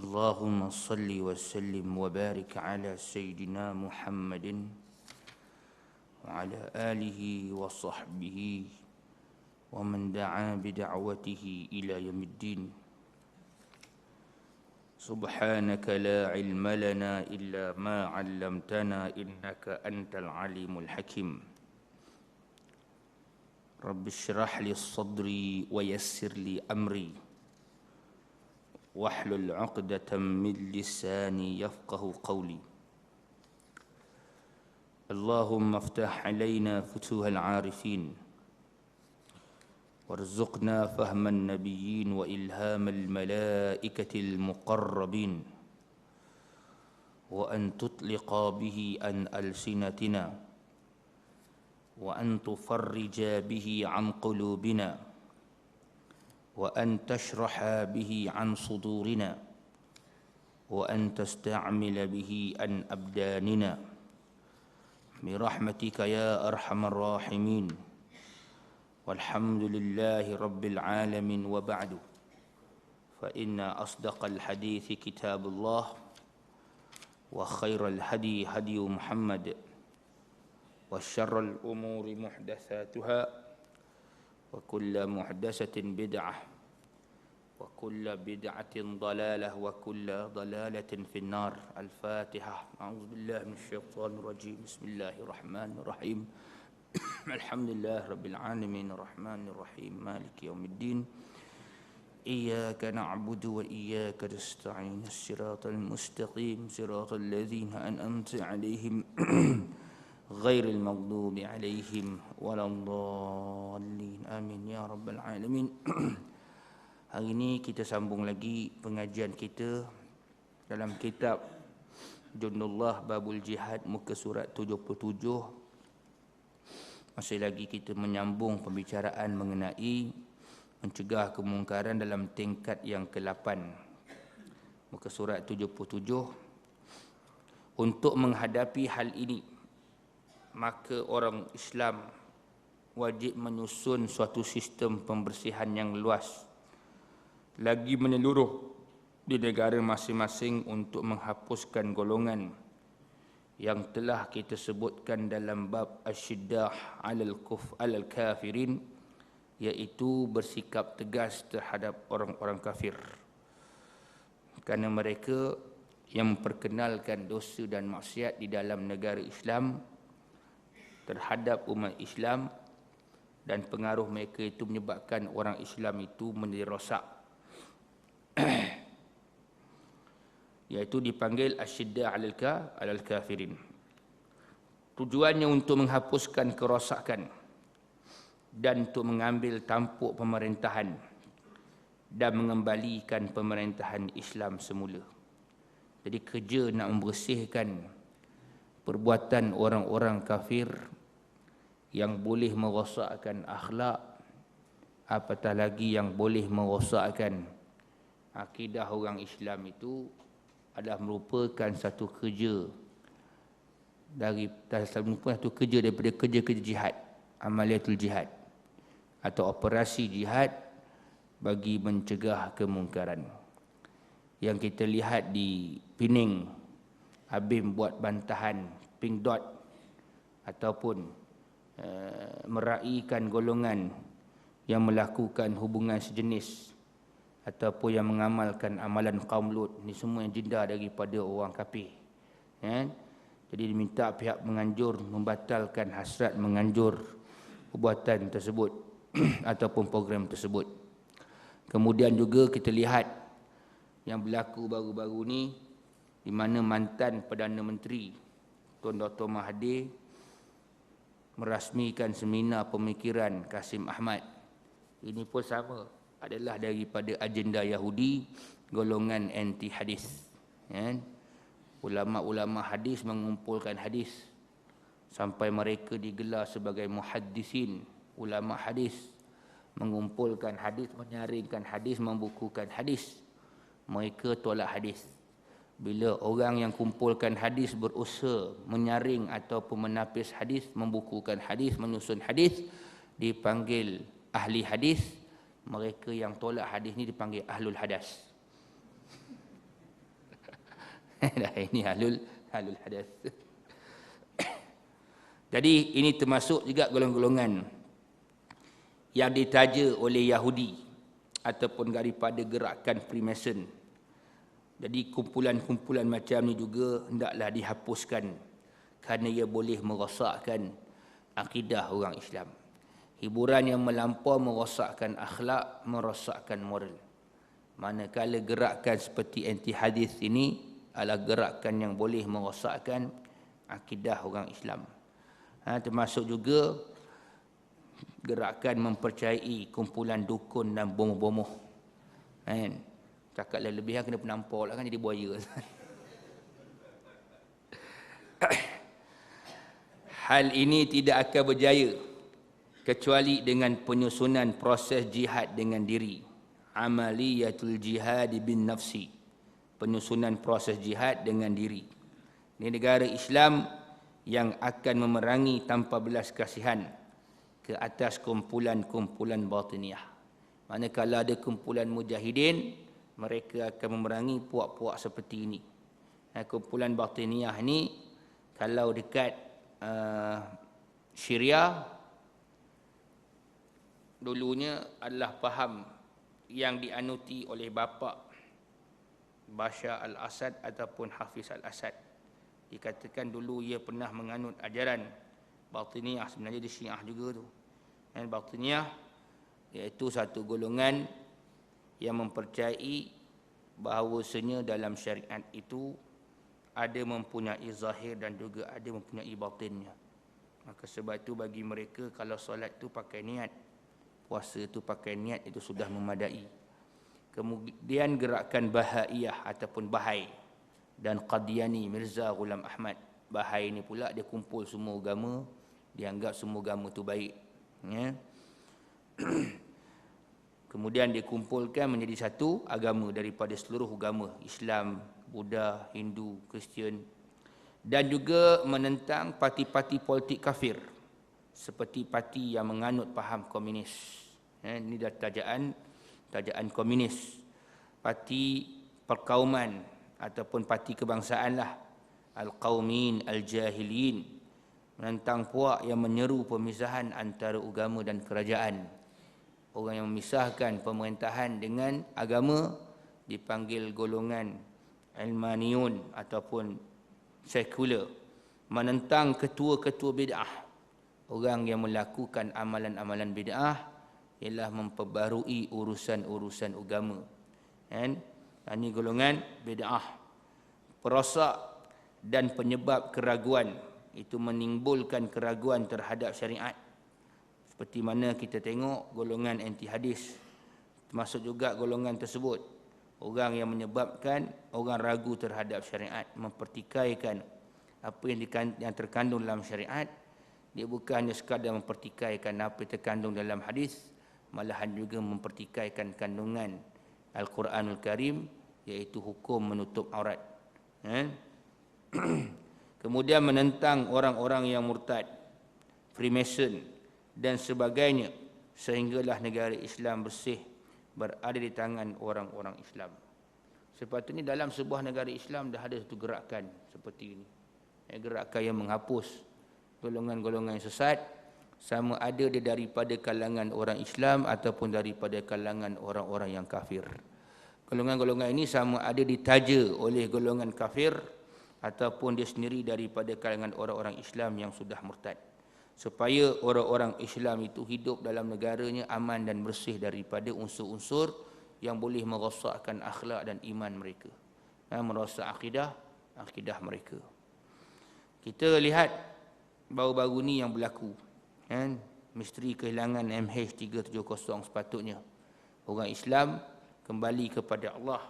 اللهم صل وسلم وبارك على سيدنا محمد وعلى آله وصحبه ومن دعا بدعوته إلى يوم الدين. سبحانك لا علم لنا إلا ما علمتنا إنك أنت العليم الحكيم. رب اشرح لي صدري ويسر لي أمري واحلل عقدة من لساني يفقه قولي. اللهم افتح علينا فتوح العارفين وارزقنا فهم النبيين وإلهام الملائكة المقربين وأن تطلق به عن ألسنتنا وأن تفرج به عن قلوبنا وأن تشرح به عن صدورنا وأن تستعمل به عن أبداننا برحمتك يا أرحم الراحمين. والحمد لله رب العالمين. وبعد، فإن أصدق الحديث كتاب الله وخير الهدي هدي محمد وشر الأمور محدثاتها وكل محدثة بدعة وكل بدعة ضلالة وكل ضلالة في النار. الفاتحة. أعوذ بالله من الشيطان الرجيم. بسم الله الرحمن الرحيم. الحمد لله رب العالمين الرحمن الرحيم مالك يوم الدين. إياك نعبد وإياك نستعين الصراط المستقيم صراط الذين أنعمت عليهم غير المغضوب عليهم ولا الضالين. Amin ya rabbal alamin. Hari ini kita sambung lagi pengajian kita dalam kitab Jundullah Babul Jihad, muka surat 77. Masih lagi kita menyambung pembicaraan mengenai mencegah kemungkaran dalam tingkat yang ke-8. Muka surat 77. Untuk menghadapi hal ini, maka orang Islam wajib menyusun suatu sistem pembersihan yang luas lagi menyeluruh di negara masing-masing untuk menghapuskan golongan yang telah kita sebutkan dalam bab asyiddah alal kafirin, iaitu bersikap tegas terhadap orang-orang kafir, kerana mereka yang memperkenalkan dosa dan maksiat di dalam negara Islam terhadap umat Islam, dan pengaruh mereka itu menyebabkan orang Islam itu menjadi rosak, iaitu dipanggil asyiddah alal kafirin. Tujuannya untuk menghapuskan kerosakan dan untuk mengambil tampuk pemerintahan dan mengembalikan pemerintahan Islam semula. Jadi kerja nak membersihkan perbuatan orang-orang kafir yang boleh merosakkan akhlak, apatah lagi yang boleh merosakkan akidah orang Islam, itu adalah merupakan satu kerja daripada kerja-kerja jihad, amaliatul jihad atau operasi jihad bagi mencegah kemungkaran. Yang kita lihat di Pening, Abim buat bantahan pink dot ataupun meraihkan golongan yang melakukan hubungan sejenis ataupun yang mengamalkan amalan kaum Lut. Ini semua yang jenda daripada orang kafir. Jadi diminta pihak menganjur membatalkan hasrat menganjur perbuatan tersebut ataupun program tersebut. Kemudian juga kita lihat yang berlaku baru-baru ni, di mana mantan Perdana Menteri Tun Dr. Mahathir merasmikan seminar pemikiran Kasim Ahmad. Ini pun sama, adalah daripada agenda Yahudi, golongan anti hadis. Ulama-ulama hadis mengumpulkan hadis sampai mereka digelar sebagai muhaddisin, ulama hadis, mengumpulkan hadis, menyaringkan hadis, membukukan hadis. Mereka tolak hadis. Bila orang yang kumpulkan hadis berusaha menyaring ataupun menapis hadis, membukukan hadis, menyusun hadis, dipanggil ahli hadis. Mereka yang tolak hadis ni dipanggil ahlul hadas. Ini halul hadas. Jadi ini termasuk juga golongan-golongan yang ditaja oleh Yahudi ataupun daripada gerakan Freemason. Jadi kumpulan-kumpulan macam ni juga hendaklah dihapuskan kerana ia boleh merosakkan akidah orang Islam. Hiburan yang melampau merosakkan akhlak, merosakkan moral. Manakala gerakan seperti anti hadis ini adalah gerakan yang boleh merosakkan akidah orang Islam. Termasuk juga gerakan mempercayai kumpulan dukun dan bomoh-bomoh. Kan? Cakap lebih kena penampau lah kan, jadi buaya. Hal ini tidak akan berjaya kecuali dengan penyusunan proses jihad dengan diri. Amaliyatul jihad bin nafsi. Penyusunan proses jihad dengan diri. Ini negara Islam yang akan memerangi tanpa belas kasihan ke atas kumpulan-kumpulan batiniah. Manakala ada kumpulan mujahidin, mereka akan memerangi puak-puak seperti ini. Kumpulan batiniah ni kalau dekat Syria dulunya adalah faham yang dianuti oleh bapa Bashar al-Assad ataupun Hafiz al-Assad. Dikatakan dulu ia pernah menganut ajaran Batiniyah, sebenarnya dia Syiah juga tu. Dan Batiniyah iaitu satu golongan yang mempercayai bahawasanya dalam syariat itu ada mempunyai zahir dan juga ada mempunyai batinnya. Maka sebab itu bagi mereka kalau solat tu pakai niat, puasa tu pakai niat, itu sudah memadai. Kemudian gerakan Bahaiyah ataupun Bahai dan Qadiani Mirza Ghulam Ahmad. Bahai ni pula dia kumpul semua agama, dia anggap semua agama tu baik. Ya. Kemudian dia kumpulkan menjadi satu agama daripada seluruh agama, Islam, Buddha, Hindu, Kristian, dan juga menentang parti-parti politik kafir seperti parti yang menganut faham komunis. Ini dah tajaan komunis. Parti perkauman ataupun parti kebangsaan lah, Al-Qaumin Al-Jahilin, menentang puak yang menyeru pemisahan antara agama dan kerajaan. Orang yang memisahkan pemerintahan dengan agama dipanggil golongan Ilmaniyun ataupun sekular. Menentang ketua-ketua bid'ah. Orang yang melakukan amalan-amalan bid'ah ialah memperbarui urusan-urusan agama. Kan? Ini golongan bid'ah. Perosak dan penyebab keraguan, itu menimbulkan keraguan terhadap syariat. Seperti mana kita tengok golongan anti hadis, termasuk juga golongan tersebut. Orang yang menyebabkan orang ragu terhadap syariat, mempertikaikan apa yang terkandung dalam syariat. Dia bukan hanya sekadar mempertikaikan apa yang terkandung dalam hadis, malahan juga mempertikaikan kandungan Al-Quranul Karim, iaitu hukum menutup aurat. Kemudian menentang orang-orang yang murtad, Freemason dan sebagainya, sehinggalah negara Islam bersih berada di tangan orang-orang Islam. Sepatutnya dalam sebuah negara Islam dah ada satu gerakan seperti ini. Gerakan yang menghapus golongan-golongan sesat, sama ada dia daripada kalangan orang Islam ataupun daripada kalangan orang-orang yang kafir. Golongan-golongan ini sama ada ditaja oleh golongan kafir ataupun dia sendiri daripada kalangan orang-orang Islam yang sudah murtad. Supaya orang-orang Islam itu hidup dalam negaranya aman dan bersih daripada unsur-unsur yang boleh merosakkan akhlak dan iman mereka. Merosak akidah mereka. Kita lihat baru-baru ni yang berlaku. Misteri kehilangan MH370 sepatutnya. Orang Islam kembali kepada Allah.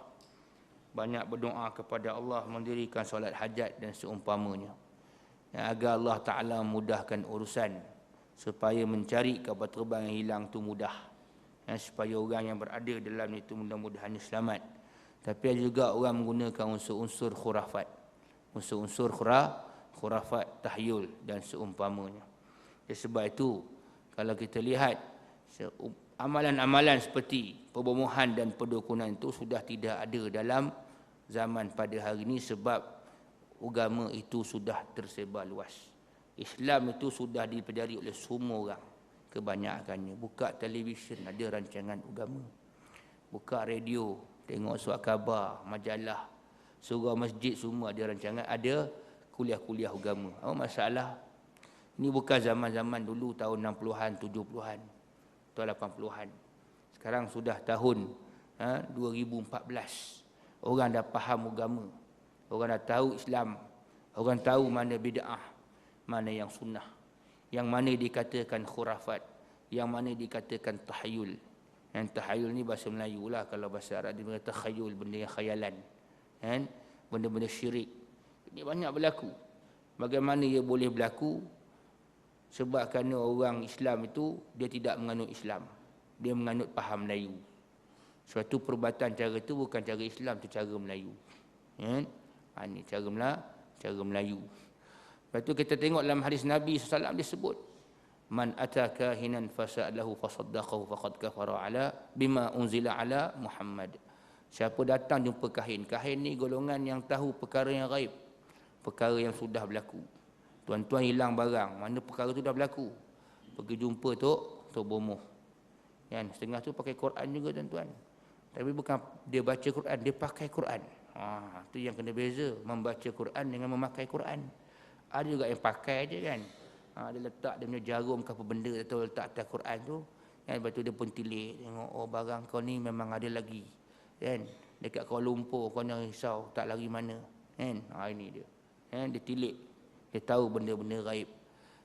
Banyak berdoa kepada Allah, mendirikan solat hajat dan seumpamanya. Agar Allah Ta'ala mudahkan urusan, supaya mencari kapal terbang yang hilang tu mudah. Supaya orang yang berada dalam itu mudah-mudahan selamat. Tapi ada juga orang menggunakan unsur-unsur khurafat. Unsur-unsur khurafat, tahyul dan seumpamanya. Sebab itu, kalau kita lihat, amalan-amalan seperti perbomohan dan perdukunan itu sudah tidak ada dalam zaman pada hari ini sebab agama itu sudah tersebar luas. Islam itu sudah dipelajari oleh semua orang kebanyakannya. Buka televisyen ada rancangan agama. Buka radio, tengok surat khabar, majalah, surau masjid semua ada rancangan, ada kuliah-kuliah agama. Apa masalah? Ini bukan zaman-zaman dulu tahun 60-an, 70-an, atau 80-an. Sekarang sudah tahun 2014. Orang dah faham agama. Orang dah tahu Islam. Orang tahu mana bid'ah, mana yang sunnah. Yang mana dikatakan khurafat, yang mana dikatakan tahayul. Yang tahayul ni bahasa Melayu lah. Kalau bahasa Arab dia berkata khayul, benda yang khayalan. Kan? Benda-benda syirik. Ini banyak berlaku. Bagaimana ia boleh berlaku? Sebab kerana orang Islam itu, dia tidak menganut Islam. Dia menganut faham Melayu. Suatu perubatan cara itu bukan cara Islam, itu cara Melayu. Kan? Ini cara Melayu. Lepas tu kita tengok dalam hadis Nabi SAW disebut, man ataka hinan fasa'alahu fasaddaqahu faqad kafara ala bima unzila ala Muhammad. Siapa datang jumpa kahin. Kahin ni golongan yang tahu perkara yang gaib, perkara yang sudah berlaku. Tuan-tuan hilang barang, mana perkara tu dah berlaku. Pergi jumpa Tok Bomoh. Kan, setengah tu pakai Quran juga tuan-tuan. Tapi bukan dia baca Quran, dia pakai Quran. Tu yang kena beza, membaca Quran dengan memakai Quran. Ada juga yang pakai je kan. Dia letak dia punya jarum ke apa benda atau letak atas Quran tu. Kan, lepas tu dia pun tilik. Tengok, oh barang kau ni memang ada lagi. Kan, dekat Kuala Lumpur kau jangan risau, tak lari mana. Kan, ini dia. Kan, dia tilik. Dia tahu benda-benda gaib.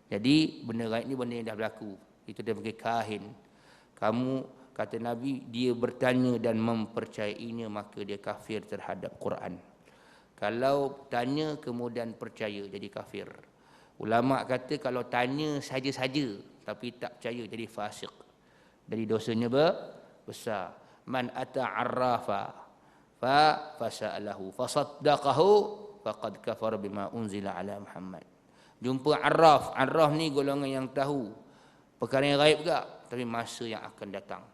Jadi benda gaib ni benda yang dah berlaku. Itu dia panggil kahin. Kamu, kata Nabi, dia bertanya dan mempercayainya, maka dia kafir terhadap Quran. Kalau tanya kemudian percaya, jadi kafir. Ulama kata kalau tanya saja-saja tapi tak percaya, jadi fasik. Jadi dosanya besar. Man ata'arrafa fa fasa'alahu fasaddaqahu faqad kafara bima unzila ala Muhammad. Jumpa arraf. Arraf ni golongan yang tahu perkara yang gaib juga, tapi masa yang akan datang.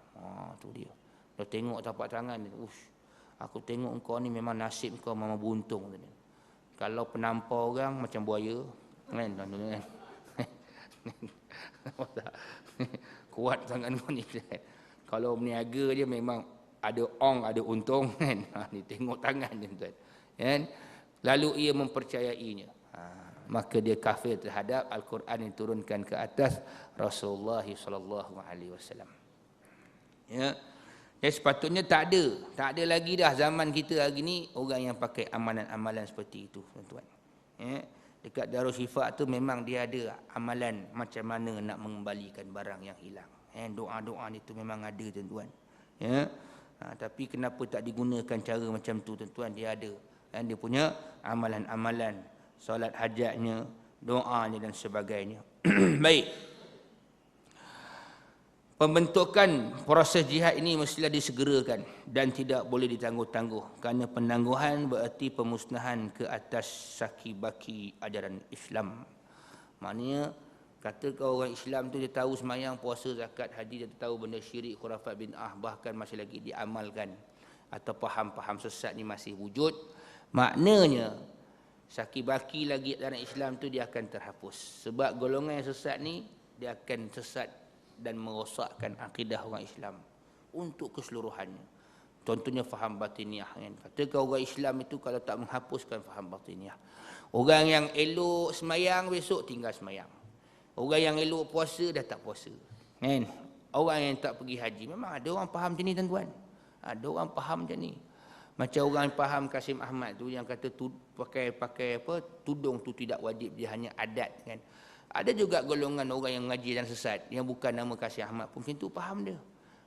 Tu dia. Dia tengok tapak tangan dia. Aku tengok engkau ni memang nasib kau memang buntung. Kalau penampar orang macam buaya. Kan? Kuat sangat kau ni. Kalau berniaga dia memang ada ong, ada untung. Kan? Ni tengok tangan dia tuan. Kan? Lalu ia mempercayainya. Maka dia kafir terhadap Al-Quran yang turunkan ke atas Rasulullah SAW. Ya. Sepatutnya tak ada lagi dah zaman kita hari ni orang yang pakai amalan-amalan seperti itu, tuan-tuan. Ya. Dekat Darul Syifa tu memang dia ada amalan macam mana nak mengembalikan barang yang hilang. Doa-doa itu memang ada, tuan-tuan. Ya. Tapi kenapa tak digunakan cara macam tu, tuan-tuan? Dia ada. Dia punya amalan-amalan, solat hajatnya, doanya dan sebagainya. Baik. Pembentukan proses jihad ini mestilah disegerakan dan tidak boleh ditangguh-tangguh, kerana penangguhan berarti pemusnahan ke atas saki baki ajaran Islam. Maknanya kata kau orang Islam tu dia tahu semayang, puasa, zakat, haji, dia tahu benda syirik, khurafat, bid'ah, bahkan masih lagi diamalkan, atau faham-faham sesat ni masih wujud, maknanya saki baki lagi ajaran Islam tu dia akan terhapus. Sebab golongan yang sesat ni dia akan sesat dan merosakkan akidah orang Islam untuk keseluruhannya. Contohnya faham batiniah. Kan? Kata orang Islam itu kalau tak menghapuskan faham batiniah. Orang yang elok semayang besok tinggal semayang. Orang yang elok puasa dah tak puasa. Kan? Orang yang tak pergi haji. Memang ada orang faham macam ni, tuan-tuan. Ada orang faham macam ni. Macam orang faham Kasim Ahmad tu yang kata pakai tudung tu tidak wajib, dia hanya adat. Kan? Ada juga golongan orang yang mengaji dan sesat yang bukan nama Kasih Ahmad pun macam tu faham dia.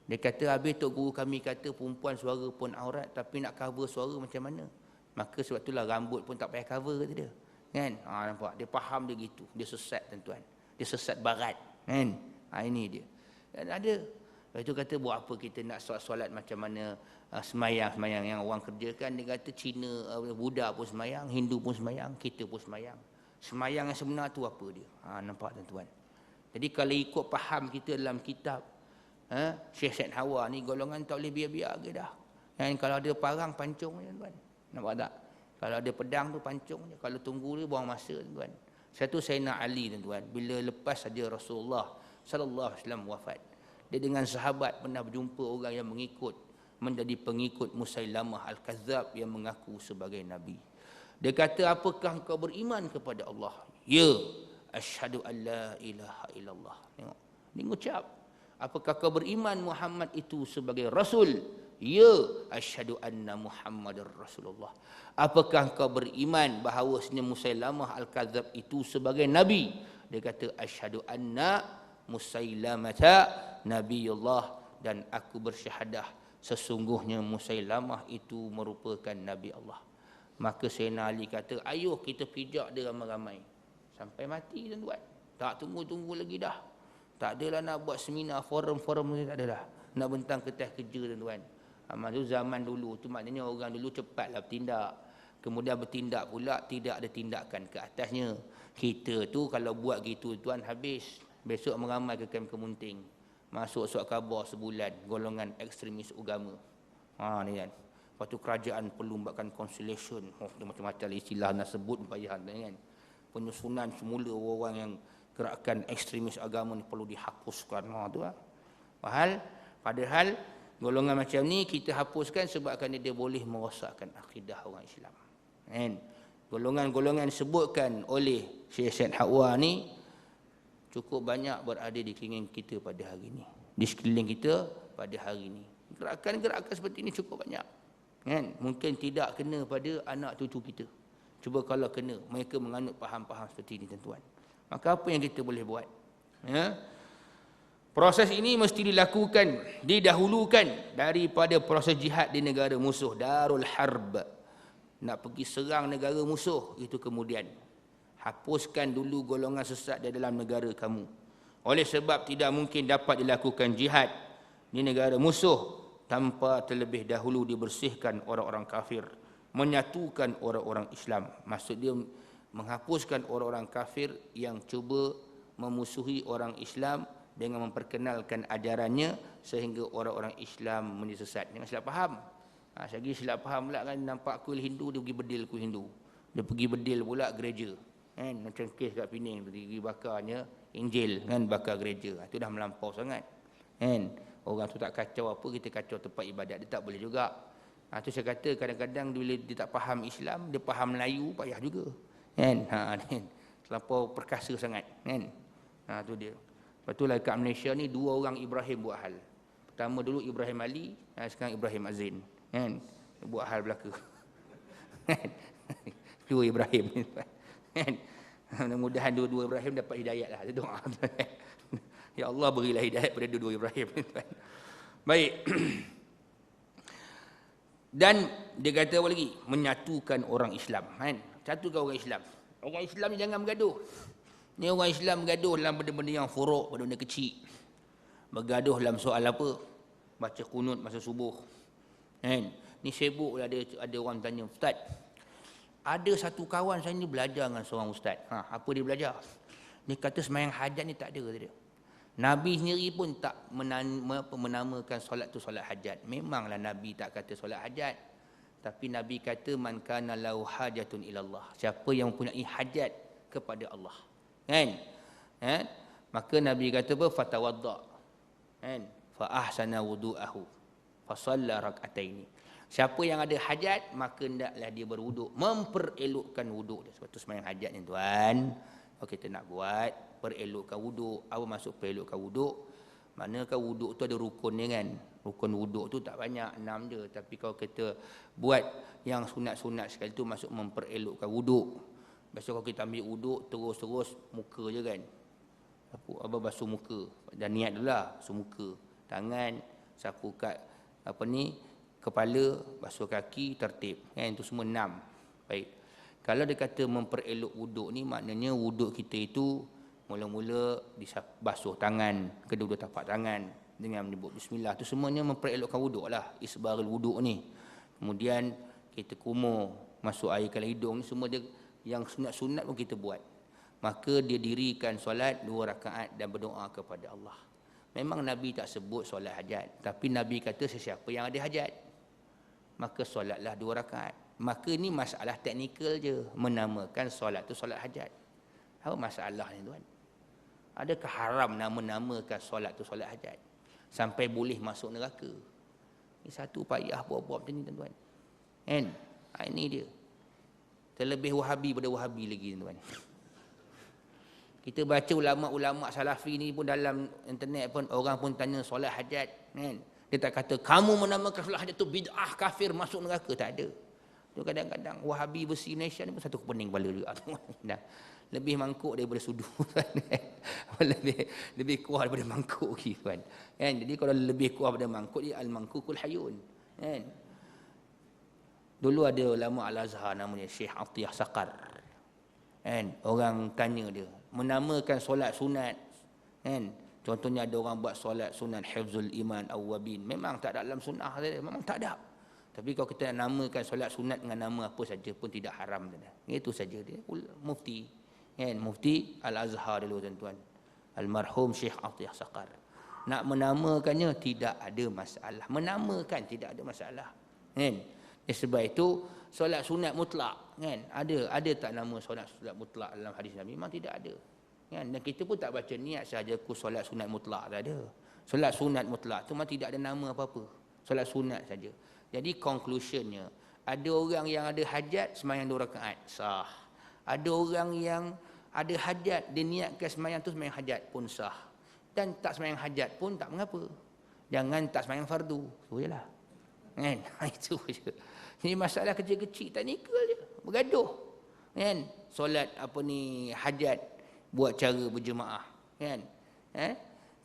Dia kata habis tok guru kami kata perempuan suara pun aurat, tapi nak cover suara macam mana? Maka sebab itulah rambut pun tak payah cover, kata dia. Kan? Nampak? Dia faham dia gitu. Dia sesat, tuan-tuan. Dia sesat barat. Kan? Ini dia. Dan ada. Lepas itu kata buat apa kita nak solat macam mana semayang yang orang kerjakan. Dia kata Cina, Buddha pun semayang, Hindu pun semayang, kita pun semayang. Semayang yang sebenar tu apa dia? Nampak, tuan-tuan. Jadi kalau ikut faham kita dalam kitab Syekh Said Hawa ni, golongan tak boleh biar-biar ke dah. Dan kalau ada parang pancung, tuan-tuan. Nampak tak? Kalau ada pedang tu pancung je. Kalau tunggu dia buang masa, tuan. Satu Sayyidina Ali, tuan. Bila lepas saja Rasulullah sallallahu alaihi wasallam wafat, dia dengan sahabat pernah berjumpa orang yang menjadi pengikut Musailamah Al-Kadzab yang mengaku sebagai nabi. Dia kata, apakah engkau beriman kepada Allah? Ya, asyhadu an la ilaha illallah. Tengok. Dia mengucap, apakah kau beriman Muhammad itu sebagai rasul? Ya, asyhadu anna Muhammadar Rasulullah. Apakah engkau beriman bahawasanya Musailamah Al-Kadzab itu sebagai nabi? Dia kata, asyhadu anna Musailamata nabiyullah, dan aku bersyahadah sesungguhnya Musailamah itu merupakan nabi Allah. Maka Sayyidina Ali kata, ayo kita pijak dia ramai-ramai sampai mati, tuan-tuan. Tak tunggu-tunggu lagi dah. Tak adalah nak buat seminar, forum-forum ni, tak adalah. Nak bentang kertas kerja, tuan-tuan. Amal tu zaman dulu tu, maknanya orang dulu cepatlah bertindak. Kemudian bertindak pula tidak ada tindakan ke atasnya. Kita tu kalau buat gitu, tuan, habis. Besok meramal ke kem kemunting. Masuk surat khabar sebulan, golongan ekstremis agama. Ni kan. Lepas tu kerajaan perlu buatkan conciliation. Macam-macam istilah nak sebut payah, kan. Penyusunan semula orang yang gerakan ekstremis agama ni perlu dihapuskan. Tu lah. Padahal golongan macam ni kita hapuskan sebabkan dia boleh merosakkan akidah orang Islam. Kan? Golongan-golongan disebutkan oleh Syekh Syed Haqwa ni cukup banyak berada di sekeliling kita pada hari ini. Di sekeliling kita pada hari ini. Gerakan-gerakan seperti ini cukup banyak. Kan? Mungkin tidak kena pada anak cucu kita. Cuba kalau kena, mereka menganut faham-faham seperti ini, tuan-tuan. Maka apa yang kita boleh buat? Ya? Proses ini mesti dilakukan, didahulukan daripada proses jihad di negara musuh, Darul Harb. Nak pergi serang negara musuh, itu kemudian. Hapuskan dulu golongan sesat di dalam negara kamu. Oleh sebab tidak mungkin dapat dilakukan jihad di negara musuh tanpa terlebih dahulu dibersihkan orang-orang kafir, menyatukan orang-orang Islam. Maksud dia menghapuskan orang-orang kafir yang cuba memusuhi orang Islam dengan memperkenalkan ajarannya sehingga orang-orang Islam menjadi sesat. Jangan silap faham. Sagi silap faham pula kan, nampak kuil Hindu dia pergi bedil kuil Hindu. Dia pergi bedil pula gereja. Kan, macam kes kat Pening tu, dia bakarnya Injil kan, bakar gereja. Itu dah melampau sangat. Kan, orang tu tak kacau apa, kita kacau tempat ibadat, dia tak boleh juga. Tu saya kata kadang-kadang bila dia tak faham Islam, dia faham Melayu payah juga. Kan, terlampau perkasa sangat. Kan, tu dia. Lepas tu lah kat Malaysia ni dua orang Ibrahim buat hal. Pertama dulu Ibrahim Ali, sekarang Ibrahim Azin. Kan, buat hal belaka. Dua Ibrahim ni. Kan, mudah-mudahan dua-dua Ibrahim dapat hidayat lah. Doa. Ya Allah, berilah hidayat pada dua-dua Ibrahim. Baik. Dan dia kata apa lagi? Menyatukan orang Islam. Kan? Satukan orang Islam. Orang Islam ni jangan bergaduh. Ni orang Islam bergaduh dalam benda-benda yang furuk, benda-benda kecil. Bergaduh dalam soal apa? Baca kunut masa subuh. Kan? Ni sibuk lah, ada orang tanya, Ustaz, ada satu kawan saya ni belajar dengan seorang ustaz. Apa dia belajar? Dia kata sembahyang hajat ni tak ada, kata dia. Nabi sendiri pun tak menamakan solat tu solat hajat. Memanglah Nabi tak kata solat hajat. Tapi Nabi kata man kana lahu hajatun ilallah. Siapa yang mempunyai hajat kepada Allah. Kan? Maka Nabi kata apa? Fatawadda. Kan? Fa ahsana wudu'ahu. Fa shalla rak'ataini. Siapa yang ada hajat, maka hendaklah dia berwuduk, memperelokkan wuduk dia. Sebab tu sembahyang hajat ni, tuan. Kalau kita nak buat, perelokkan wuduk. Apa maksud perelokkan wuduk? Manakah wuduk tu ada rukun dia kan? Rukun wuduk tu tak banyak, 6 je. Tapi kalau kita buat yang sunat-sunat sekali tu, masuk memperelokkan wuduk. Biasa kalau kita ambil wuduk, terus-terus muka je kan? Apa basuh muka. Dan niat dulu lah, basuh muka. Tangan, sapu kat kepala, basuh kaki, tertib. Kan? Itu semua 6. Baik. Kalau dia kata memperelok wuduk ni, maknanya wuduk kita itu mula-mula basuh tangan, kedua-dua tapak tangan dengan menyebut bismillah. Itu semuanya memperelokkan wuduk lah. Isbarul wuduk ni. Kemudian kita kumur, masuk air ke hidung. Semua dia yang sunat-sunat pun kita buat. Maka dia dirikan solat 2 rakaat dan berdoa kepada Allah. Memang Nabi tak sebut solat hajat. Tapi Nabi kata sesiapa yang ada hajat. maka solatlah 2 rakaat. Maka ni masalah teknikal je, menamakan solat tu solat hajat. Apa masalah ni tuan? Adakah haram nama-namakan solat tu solat hajat sampai boleh masuk neraka? Ini satu payah buat-buat macam ni tuan-tuan. Kan? Ini dia. Terlebih Wahabi pada Wahabi lagi tuan-tuan. Kita baca ulama-ulama salafi ni pun dalam internet pun orang pun tanya solat hajat, kan? Dia tak kata kamu menamakan solat hajat tu bid'ah, kafir, masuk neraka, tak ada. Tu kadang-kadang Wahabi besi Malaysia ni pun satu pening kepala juga. Lebih mangkuk daripada sudu kan. lebih kuat daripada mangkuk kan. Jadi kalau lebih kuat daripada mangkuk dia al-mangkukul hayun. Kan? Dulu ada ulama Al-Azhar namanya Syekh Atiyah Saqar. Kan? Orang tanya dia, menamakan solat sunat, kan? Contohnya ada orang buat solat sunat hifzul iman awwabin, memang tak ada dalam sunnah dia, memang tak ada. Tapi kalau kita namakan solat sunat dengan nama apa saja pun tidak haram. Itu saja dia. Mufti, kan? Mufti Al-Azhar dulu tuan-tuan, almarhum Syekh Atiyah Saqar. Nak menamakannya tidak ada masalah. Menamakan tidak ada masalah. Kan? Sebab itu solat sunat mutlak, kan? Ada tak nama solat mutlak dalam hadis Nabi? Memang tidak ada. Kan? Dan kita pun tak baca niat sahaja ku solat sunat mutlak, tak ada. Solat sunat mutlak tu memang tidak ada nama apa-apa. Solat sunat saja. Jadi conclusionnya, ada orang yang ada hajat sembahyang 2 rakaat sah. Ada orang yang ada hajat dia niatkan sembahyang tu sembahyang hajat pun sah. Dan tak sembahyang hajat pun tak mengapa. Jangan tak sembahyang fardu. Tu jelah. Kan? Itu je. Ini masalah kecil-kecil teknikal je. Bergaduh. Kan? Solat hajat buat cara berjemaah. Kan?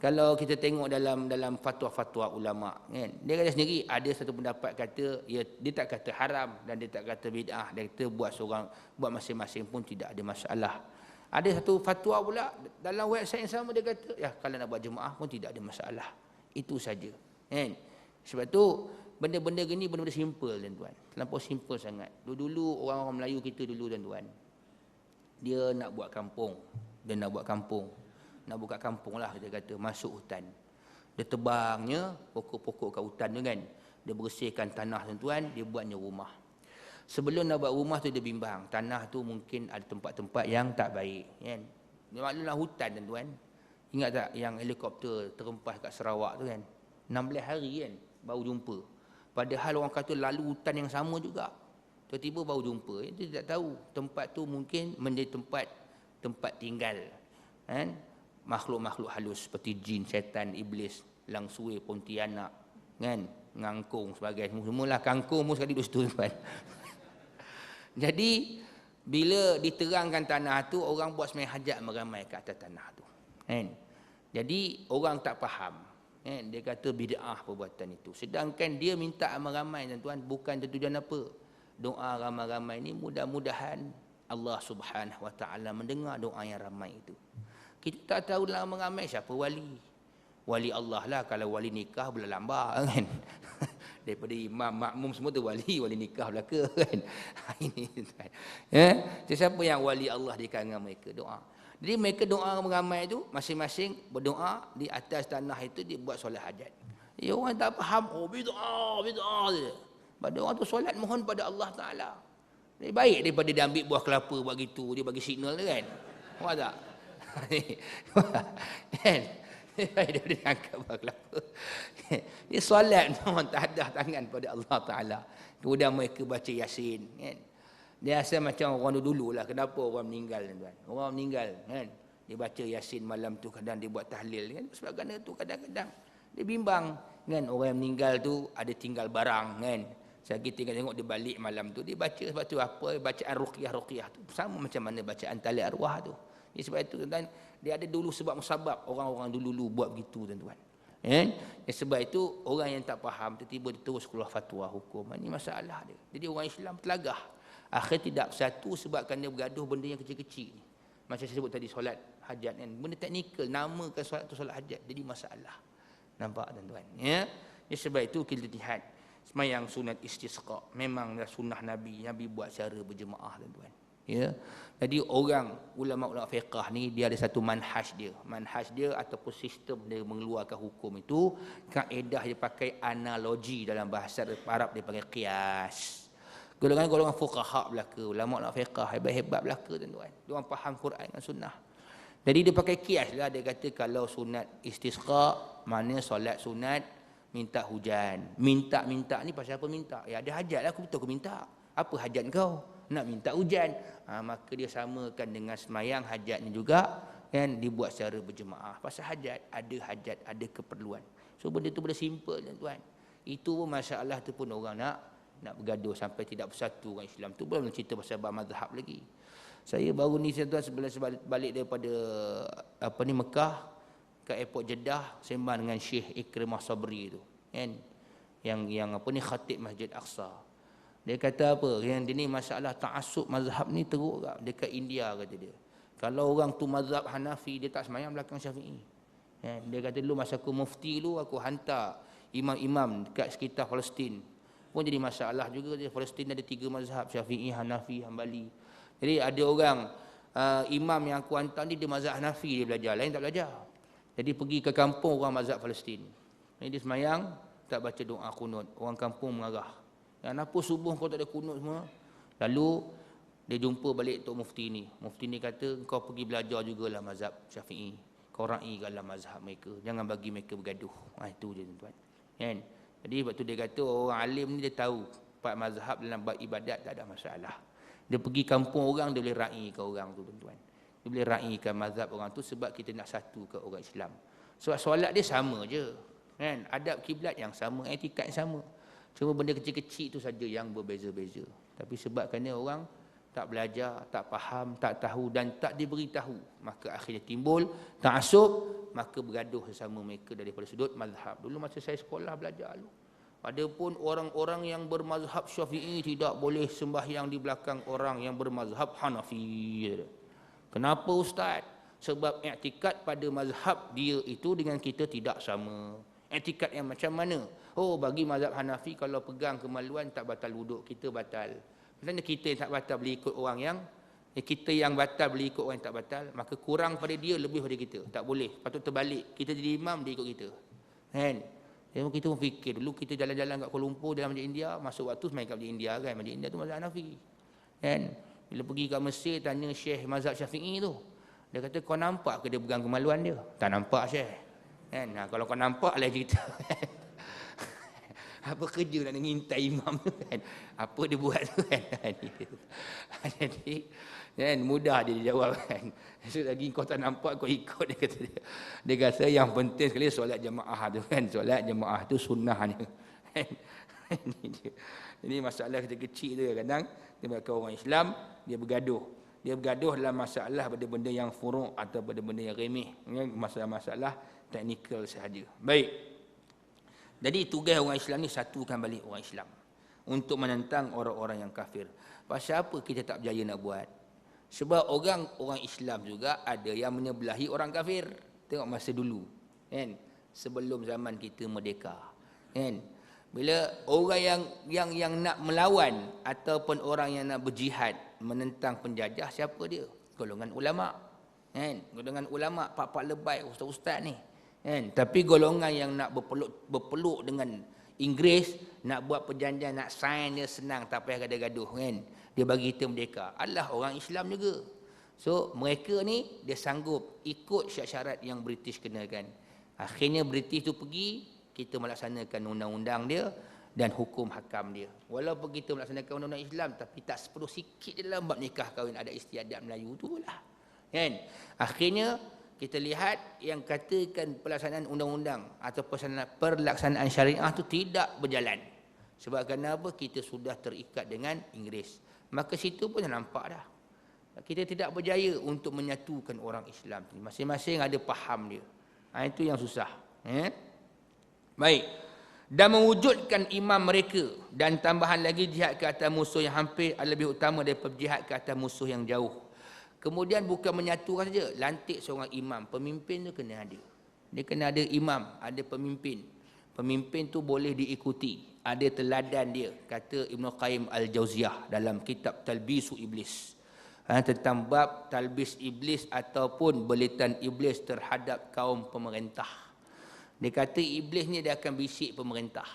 Kalau kita tengok dalam fatwa-fatwa ulama, kan? Dia kata sendiri ada satu pendapat kata dia tak kata haram dan dia tak kata bid'ah. Dia kata buat masing-masing pun tidak ada masalah. Ada satu fatwa pula dalam website yang sama, dia kata kalau nak buat jemaah pun tidak ada masalah. Itu saja. Kan? Sebab tu benda-benda gini benda-benda simple tuan-tuan. Terlampau simple sangat. Dulu orang-orang Melayu kita dulu tuan-tuan, dia nak buat kampung. Nak buka kampung lah, dia kata masuk hutan. Dia tebangnya pokok-pokok kat hutan tu kan. Dia bersihkan tanah tuan-tuan, dia buatnya rumah. Sebelum nak buat rumah tu dia bimbang, tanah tu mungkin ada tempat-tempat yang tak baik, kan. Dia maklumlah hutan tuan-tuan. Ingat tak yang helikopter terempas kat Sarawak tu kan? 16 hari kan baru jumpa. Padahal orang kata lalu hutan yang sama juga. Tiba-tiba baru jumpa. Dia tak tahu tempat tu mungkin menjadi tempat tinggal, kan? Makhluk-makhluk halus seperti jin, syaitan, iblis, langsui, pontianak, kan? Ngangkung sebagainya. Semualah kangkung pun sekali duduk situ tuan. Jadi bila diterangkan tanah tu, orang buat sembahyang hajat meramai kat atas tanah tu. Kan? Jadi orang tak faham. Kan? Dia kata bid'ah perbuatan itu. Sedangkan dia minta ramai-ramai tuan-tuan bukan tujuan apa. Doa ramai-ramai ni mudah-mudahan Allah Subhanahu Wa Taala mendengar doa yang ramai itu. Kita tak tahu dalam ramai siapa wali. Wali Allah lah, kalau wali nikah boleh lambat kan. Daripada imam, makmum semua tu wali nikah belaka kan. Ini tuan. Siapa yang wali Allah di kalangan mereka doa. Jadi mereka doa ramai tu masing-masing berdoa di atas tanah itu, dia buat solat hajat. Ya, orang tak faham, bid'ah je. Pada orang tu solat mohon pada Allah Taala. Lebih baik daripada dia ambil buah kelapa buat gitu, dia bagi signal tu kan. Faham tak? Kan? Dia angkat buah kelapa. Dia solat mohon tahadah tangan pada Allah Taala. Kemudian mereka baca Yasin, kan? Dia rasa macam orang dulu lah. Kenapa orang meninggal tuan? Orang meninggal kan, dia baca Yasin malam tu, kadang dia buat tahlil kan. Sebab kerana tu kadang-kadang dia bimbang kan, orang yang meninggal tu ada tinggal barang kan. Saya tengok dia balik malam tu, dia baca sebab tu apa, bacaan ruqyah tu sama macam mana bacaan talib arwah tu. Jadi sebab itu tuan, dia ada dulu sebab musabab orang-orang dulu buat begitu tuan-tuan. Sebab itu orang yang tak faham tiba-tiba dia terus keluar fatwa hukum. Ini masalah dia. Jadi orang Islam telagah. Akhir tidak bersatu sebabkan dia bergaduh benda yang kecil-kecil ni. Macam saya sebut tadi solat hajat kan, benda teknikal, namakan solat tu solat hajat jadi masalah. Nampak tuan-tuan? Ya. Sebab itu kita lihat sembahyang sunat istisqa memanglah sunnah Nabi buat cara berjemaah tuan-tuan. Ya. Jadi ulama-ulama fiqh ni dia ada satu manhaj dia. Manhaj dia ataupun sistem dia mengeluarkan hukum itu, kaedah dia pakai analogi, dalam bahasa Arab dia pakai qiyas. Golongan-golongan fuqaha belaka, ulama-ulama fiqh hebat-hebat belaka tuan-tuan. Dia orang faham Quran dan sunnah. Jadi dia pakai qiyas lah, dia kata kalau sunat istisqa, mana solat sunat minta hujan. Minta-minta ni pasal apa minta? Ya ada hajat lah, aku betul aku minta. Apa hajat kau? Nak minta hujan. Maka dia samakan dengan semayang hajatnya juga, kan, dibuat secara berjemaah. Pasal hajat, ada keperluan. So benda tu benda simple tuan-tuan. Itu pun masalah tu pun orang nak bergaduh sampai tidak bersatu orang Islam tu, belum cerita pasal bab mazhab lagi. Saya baru ni tuan-tuan balik daripada Mekah ke airport Jeddah, sembang dengan Syekh Ikrimah Sabri tu, kan, yang khatib Masjid Aqsa. Dia kata apa? Yang ini masalah ta'assub mazhab ni teruk tak? Dekat India kata dia. Kalau orang tu mazhab Hanafi, dia tak semayang belakang Syafi'i. Dia kata dulu masa aku mufti dulu, aku hantar imam-imam dekat sekitar Palestin. Pun jadi masalah juga. Di Palestin ada 3 mazhab, Syafi'i, Hanafi, Hambali. Jadi ada orang imam yang aku hantar ni dia mazhab Hanafi, dia belajar, lain tak belajar. Jadi pergi ke kampung orang mazhab Palestin. Jadi dia semayang, tak baca doa kunut. Orang kampung mengarah. Kenapa subuh kau tak ada kunut semua? Lalu dia jumpa balik Tok Mufti ni. Mufti ni kata, kau pergi belajar jugalah mazhab Syafi'i. Kau raihkanlah mazhab mereka. Jangan bagi mereka bergaduh. Itu je tuan-tuan. Kan? Jadi sebab tu dia kata orang alim ni dia tahu 4 mazhab dalam bab ibadat tak ada masalah. Dia pergi kampung orang, dia boleh raihkan orang tu tuan-tuan. Dia boleh raihkan mazhab orang tu sebab kita nak satu ke orang Islam. Sebab solat dia sama je. Kan? Adab kiblat yang sama, etikat yang sama. Cuma benda kecil-kecil itu saja yang berbeza-beza. Tapi sebabkannya orang tak belajar, tak faham, tak tahu dan tak diberitahu, maka akhirnya timbul ta'assub, maka bergaduh sesama mereka daripada sudut mazhab. Dulu masa saya sekolah belajar dulu, adapun orang-orang yang bermazhab Syafi'i tidak boleh sembahyang di belakang orang yang bermazhab Hanafi. Kenapa ustaz? Sebab i'tikad pada mazhab dia itu dengan kita tidak sama. I'tikad yang macam mana? Oh, bagi mazhab Hanafi kalau pegang kemaluan tak batal wuduk, kita batal. Maksudnya kita yang tak batal boleh ikut orang yang kita yang batal boleh ikut orang yang tak batal, maka kurang pada dia lebih pada kita. Tak boleh. Patut terbalik. Kita jadi imam, dia ikut kita. Kan? Jadi kita pun fikir dulu kita jalan-jalan kat Kuala Lumpur dalam Masjid India, masuk waktu semain kat Masjid India kan. Masjid India tu mazhab Hanafi. Kan? Bila pergi kat Mesir tanya Syekh mazhab Syafi'i tu. Dia kata kau nampak ke dia pegang kemaluan dia? Tak nampak Syekh. Kan? Kalau kau nampak lain cerita. Apa kerja nak ngintai imam tu kan? Apa dia buat tu kan? Jadi kan, mudah dia jawab kan. Lagi kau tak nampak kau ikut, dia kata dia. Dia kata yang penting sekali solat jemaah tu kan. Solat jemaah tu sunnahnya. Ini masalah kecil-kecil tu kadang dia orang Islam dia bergaduh. Dia bergaduh dalam masalah pada benda yang furu' atau pada benda yang remeh. Masalah-masalah teknikal sahaja. Baik. Jadi tugas orang Islam ni satukan balik orang Islam untuk menentang orang-orang yang kafir. Pasal apa kita tak berjaya nak buat? Sebab orang Islam juga ada yang menyebelahi orang kafir. Tengok masa dulu, kan? Sebelum zaman kita merdeka, kan? Bila orang yang nak melawan ataupun orang yang nak berjihad menentang penjajah, siapa dia? Golongan ulama, kan? Golongan ulama, pak-pak lebay, ustaz-ustaz ni. Kan? Tapi golongan yang nak berpeluk dengan Inggeris, nak buat perjanjian, nak sign dia senang, tak payah gaduh-gaduh kan. Dia bagi kita merdeka. Adalah orang Islam juga. So mereka ni dia sanggup ikut syarat-syarat yang British kenakan. Akhirnya British tu pergi, kita melaksanakan undang-undang dia dan hukum hakam dia. Walaupun kita melaksanakan undang-undang Islam, tapi tak sepenuh sikit dalam bab nikah kahwin adat istiadat Melayu tu lah. Kan? Akhirnya kita lihat yang katakan pelaksanaan undang-undang atau pelaksanaan syariah itu tidak berjalan. Sebab kenapa? Kita sudah terikat dengan Inggeris. Maka situ pun nampak dah. Kita tidak berjaya untuk menyatukan orang Islam. Masing-masing ada faham dia. Itu yang susah. Baik. Dan mewujudkan imam mereka. Dan tambahan lagi jihad ke atas musuh yang hampir lebih utama daripada jihad ke atas musuh yang jauh. Kemudian bukan menyatukan saja, lantik seorang imam. Pemimpin tu kena ada. Dia kena ada imam, ada pemimpin. Pemimpin tu boleh diikuti. Ada teladan dia. Kata Ibn Qayyim Al-Jauziyah dalam kitab Talbisu Iblis. tentang bab talbis iblis ataupun belitan iblis terhadap kaum pemerintah. Dia kata iblis ni dia akan bisik pemerintah,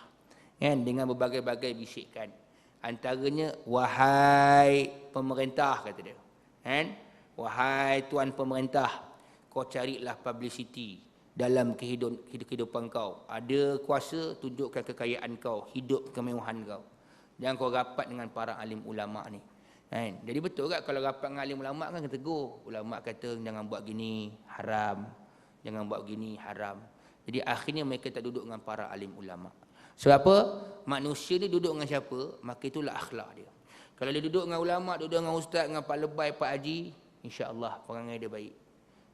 kan, dengan berbagai-bagai bisikan. Antaranya, wahai pemerintah, kata dia, kan, wahai tuan pemerintah, kau carilah publicity dalam kehidupan kau. Ada kuasa, tunjukkan kekayaan kau, hidup kemewahan kau. Jangan kau rapat dengan para alim ulama ni. Kan? Jadi betul tak kalau rapat dengan alim ulama kan tegur. Ulama kata jangan buat gini, haram. Jangan buat gini, haram. Jadi akhirnya mereka tak duduk dengan para alim ulama. Sebab apa? Manusia dia duduk dengan siapa, maka itulah akhlak dia. Kalau dia duduk dengan ulama, duduk dengan ustaz, dengan pak lebay, pak haji, insya-Allah perangai dia baik.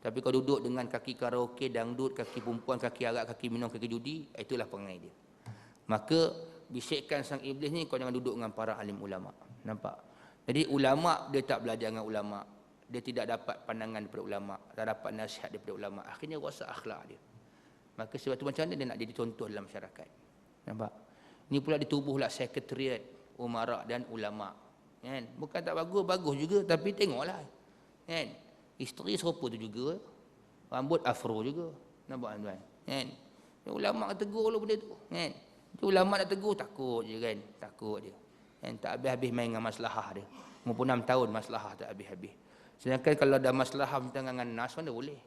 Tapi kalau duduk dengan kaki karaoke, dangdut, kaki perempuan, kaki arak, kaki minum, kaki judi, itulah perangai dia. Maka bisikkan sang iblis ni, kau jangan duduk dengan para alim ulama. Nampak? Jadi ulama dia tak belajar dengan ulama. Dia tidak dapat pandangan daripada ulama, tak dapat nasihat daripada ulama. Akhirnya rosak akhlak dia. Maka sebab tu macam mana dia nak jadi contoh dalam masyarakat. Nampak? Ini pula ditubuhlah sekretariat umara dan ulama. Kan? Bukan tak bagus, bagus juga, tapi tengoklah. Kan? Isteri serupa tu juga. Rambut afro juga. Nampak tuan? Kan? Ulama tegur lu benda tu. Kan? Ulama nak tegur takut je kan. Takut je. Kan? Tak habis-habis main dengan maslahah dia. 56 tahun maslahah tak habis-habis. Sedangkan kalau ada maslahah dengan nas mana boleh.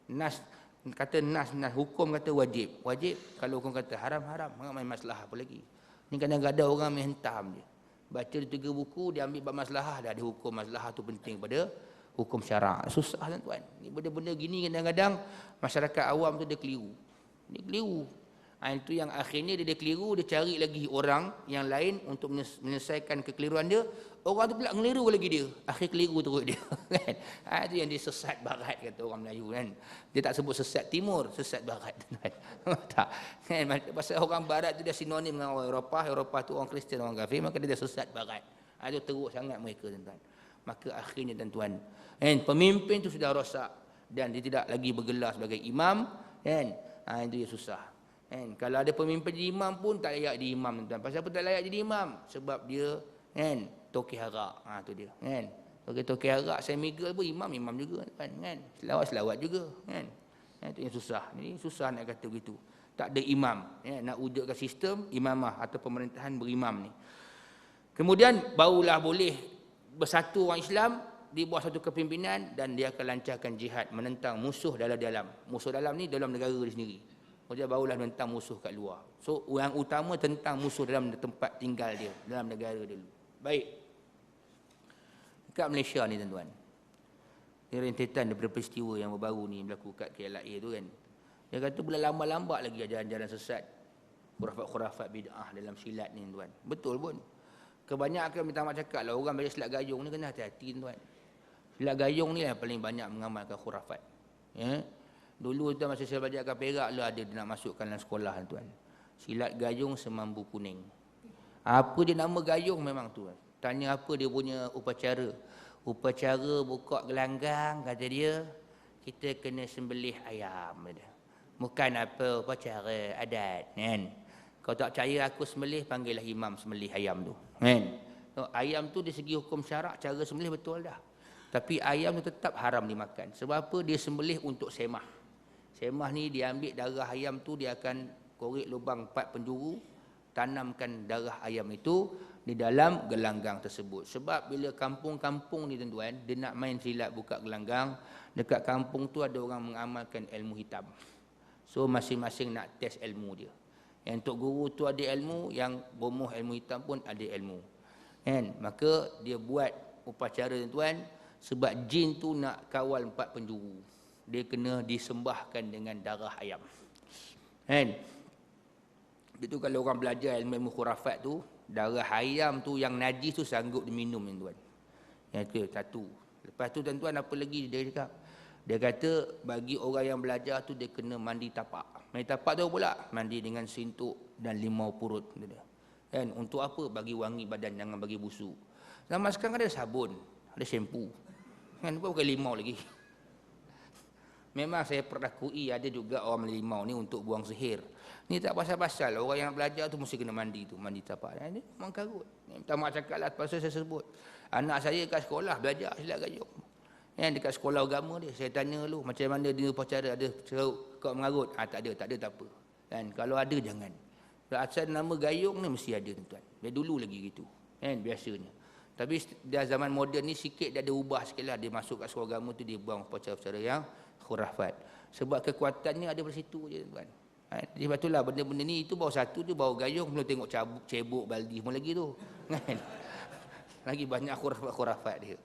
Nas kata nas hukum kata wajib. Wajib kalau hukum kata haram haram. Jangan main maslahah apa lagi. Ni kadang-kadang orang main hentam je. Baca 3 buku dia ambil bab maslahah dah ada hukum maslahah tu penting pada hukum syarak. Susah tuan-tuan. Ni benda-benda gini kadang-kadang masyarakat awam tu dia keliru. Dia keliru. Itu yang akhirnya dia keliru, dia cari lagi orang yang lain untuk menyelesaikan kekeliruan dia. Orang tu pula ngeliru lagi dia. Akhir keliru terus dia. Kan? Itu yang dia sesat barat kata orang Melayu kan. Dia tak sebut sesat timur, sesat barat. Tak. Kan? Pasal orang barat tu dia sinonim dengan orang Eropah. Eropah tu orang Kristian, orang kafir, maka dia sesat barat. Itu teruk sangat mereka tuan-tuan. Maka akhirnya tuan-tuan, pemimpin tu sudah rosak dan dia tidak lagi bergelar sebagai imam, kan? Itu yang susah. Kalau ada pemimpin jadi imam pun tak layak jadi imam tuan. Pasal apa tak layak jadi imam? Sebab dia tokeh harak. Tu dia. Tokeh harak Saint Miguel pun imam juga kan. Selawat juga kan. Itu yang susah. Ini susah nak kata begitu. Tak ada imam. Nak wujudkan sistem imamah atau pemerintahan berimam ni. Kemudian barulah boleh bersatu orang Islam di bawah satu kepimpinan dan dia akan lancarkan jihad menentang musuh dalam. Musuh dalam ni dalam negara dia sendiri. Dia barulah tentang musuh kat luar. So, yang utama tentang musuh dalam tempat tinggal dia, dalam negara dia dulu. Baik. Dekat Malaysia ni tuan-tuan. Ini rentetan daripada peristiwa yang baru ni berlaku kat KLIA tu kan. Dia kata boleh lambat-lambat lagi jalan-jalan sesat. Khurafat-khurafat bid'ah dalam silat ni tuan. Betul pun. Kebanyakan minta mak cakap lah orang belajar silat gayung ni kena hati-hati tuan. Silat gayung ni lah paling banyak mengamalkan khurafat. Ya. Dulu tu masa saya belajar kat Perak lah ada dia nak masukkan dalam sekolah tuan. Silat gayung semambu kuning. Apa dia nama gayung memang tu. Tanya apa dia punya upacara. Upacara buka gelanggang kata dia kita kena sembelih ayam dia. Bukan apa upacara adat kan. Kalau tak percaya aku sembelih panggillah imam sembelih ayam tu kan. Ayam tu dari segi hukum syarak cara sembelih betul dah. Tapi ayam tu tetap haram dimakan. Sebab apa? Dia sembelih untuk semah. Semah ni dia ambil darah ayam tu dia akan korek lubang 4 penjuru, tanamkan darah ayam itu di dalam gelanggang tersebut. Sebab bila kampung-kampung ni tuan-tuan, dia nak main silat buka gelanggang, dekat kampung tu ada orang mengamalkan ilmu hitam. So masing-masing nak test ilmu dia. Yang untuk guru tu ada ilmu, yang bomoh ilmu hitam pun ada ilmu. Kan? Maka dia buat upacara tuan-tuan sebab jin tu nak kawal 4 penjuru. Dia kena disembahkan dengan darah ayam. Kan? Itu kalau orang belajar ilmu khurafat tu, darah ayam tu yang najis tu sanggup diminum tuan. Yang itu satu. Lepas tu tuan-tuan apa lagi dia cakap? Dia kata bagi orang yang belajar tu dia kena mandi tapak. Mandi tapak tu pula mandi dengan sintuk dan 5 purut dia. Kan? Untuk apa? Bagi wangi badan, jangan bagi busuk. Zaman sekarang ada sabun, ada shampoo. Kan? Bukan 5 lagi. Memang saya perakui ada juga orang melimau ni untuk buang sihir. Ni tak pasal-pasal. Orang yang belajar tu mesti kena mandi tu. Mandi tapak. Ini memang karut. Minta mak cakap lah. Pasal saya sebut. Anak saya kat sekolah belajar silat gayung. Dekat sekolah agama dia. Saya tanya dulu macam mana dia pacara. Ada ceruk kau mengarut. Tak ada tak apa. Kalau ada jangan. Asal nama gayung ni mesti ada tuan. Dia dulu lagi gitu. Biasanya. Tapi dah zaman moden ni sikit dia ada ubah sikit lah. Dia masuk kat sekolah agama tu dia buang pacara-pacara yang khurafat. Sebab kekuatannya ada pada situ je tuan. Sebab itulah benda-benda ni itu baru satu tu baru gayung belum tengok cabuk, cebok, baldi semua lagi tu. Kan? Lagi banyak khurafat dia.